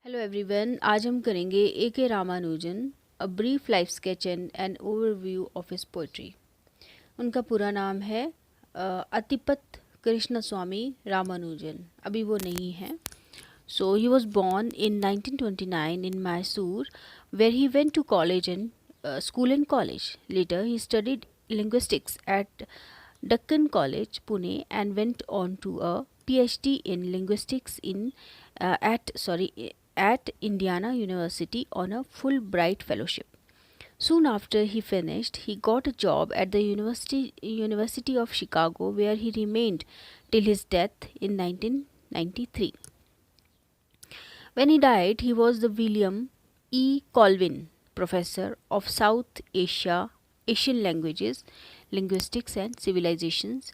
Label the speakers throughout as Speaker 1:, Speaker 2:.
Speaker 1: Hello everyone, आज हम करेंगे A.K. Ramanujan a brief life sketch and an overview of his poetry. उनका पूरा नाम है अतिपत कृष्ण स्वामी रामानुजन। अभी वो नहीं है। So he was born in 1929 in Mysore, where he went to college and school and college. Later, he studied linguistics at Deccan College, Pune, and went on to a PhD in linguistics at Indiana University on a Fulbright fellowship. Soon after he finished, he got a job at the University of Chicago, where he remained till his death in 1993. When he died, he was the William E. Colvin Professor of Asian Languages, Linguistics and Civilizations,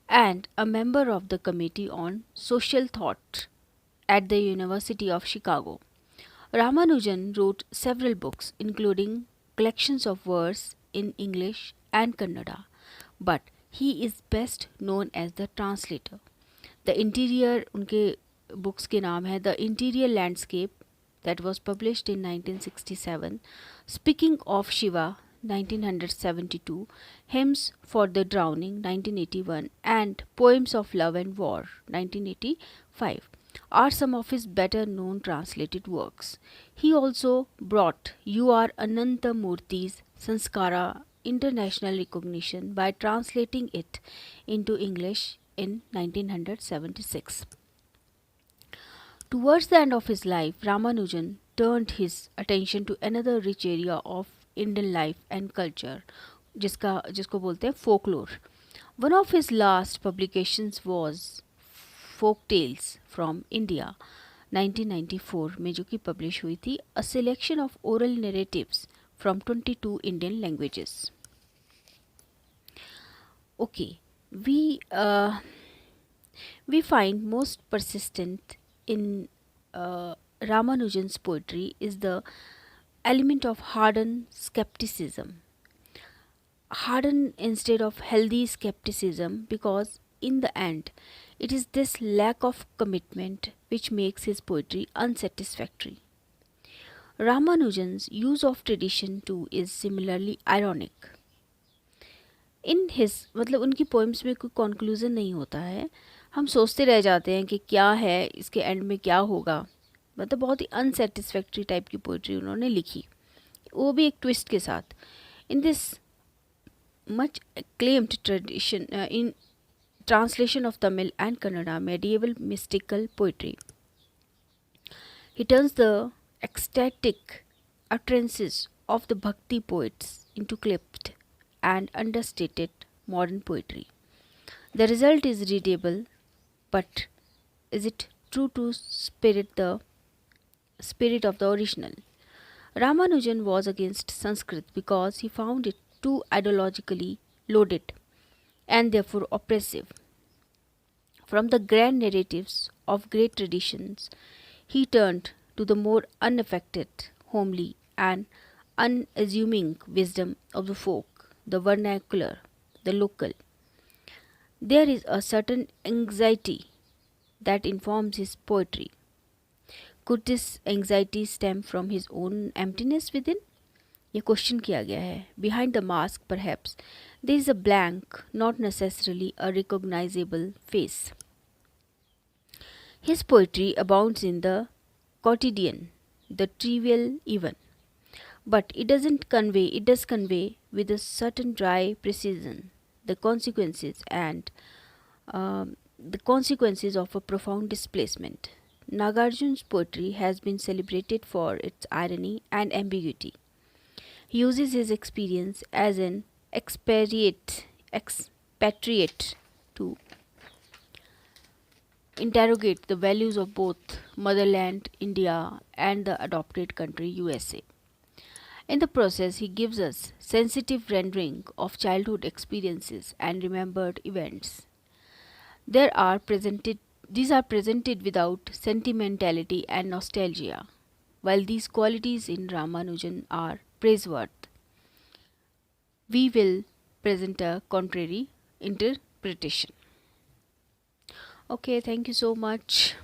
Speaker 1: and a member of the Committee on Social Thought at the University of Chicago. Ramanujan wrote several books, including collections of verse in English and Kannada, but he is best known as the translator. The interior उनके books के नाम है the interior landscape that was published in 1967, Speaking of Shiva 1972, Hymns for the Drowning 1981, and Poems of Love and War 1985 are some of his better known translated works. He also brought U.R. Ananta Murthy's Sanskara international recognition by translating it into English in 1976. Towards the end of his life, Ramanujan turned his attention to another rich area of Indian life and culture, जिसको बोलते हैं folklore. One of his last publications was Folk Tales from India 1994 में जो कि publish हुई थी, a selection of oral narratives from 22 Indian languages. Okay, we find most persistent in Ramanujan's poetry is the element of hardened skepticism. Hardened instead of healthy skepticism, because in the end, it is this lack of commitment which makes his poetry unsatisfactory. Ramanujan's use of tradition too is similarly ironic. In his मतलब उनकी poems में कोई conclusion नहीं होता है, हम सोचते रह जाते हैं कि क्या है, इसके एंड में क्या होगा। मतलब बहुत ही अनसेटिस्फैक्ट्री टाइप की पोइट्री उन्होंने लिखी, वो भी एक ट्विस्ट के साथ। In this much acclaimed tradition in translation of Tamil and Kannada medieval mystical poetry, he turns the ecstatic utterances of the bhakti poets into clipped and understated modern poetry. The result is readable, but is it true to the spirit of the original? Ramanujan was against Sanskrit because he found it too ideologically loaded and therefore oppressive. From the grand narratives of great traditions, he turned to the more unaffected, homely, and unassuming wisdom of the folk, the vernacular, the local. There is a certain anxiety that informs his poetry. Could this anxiety stem from his own emptiness within? ये question किया गया है. Behind the mask, perhaps, there is a blank, not necessarily a recognizable face. His poetry abounds in the quotidian, the trivial even, but it does convey with a certain dry precision the consequences of a profound displacement. Nagarjun's poetry has been celebrated for its irony and ambiguity. He uses his experience as an expatriate to interrogate the values of both motherland India and the adopted country USA. In the process, he gives us sensitive rendering of childhood experiences and remembered events. These are presented without sentimentality and nostalgia. While these qualities in Ramanujan are praiseworthy, we will present a contrary interpretation. Okay, thank you so much.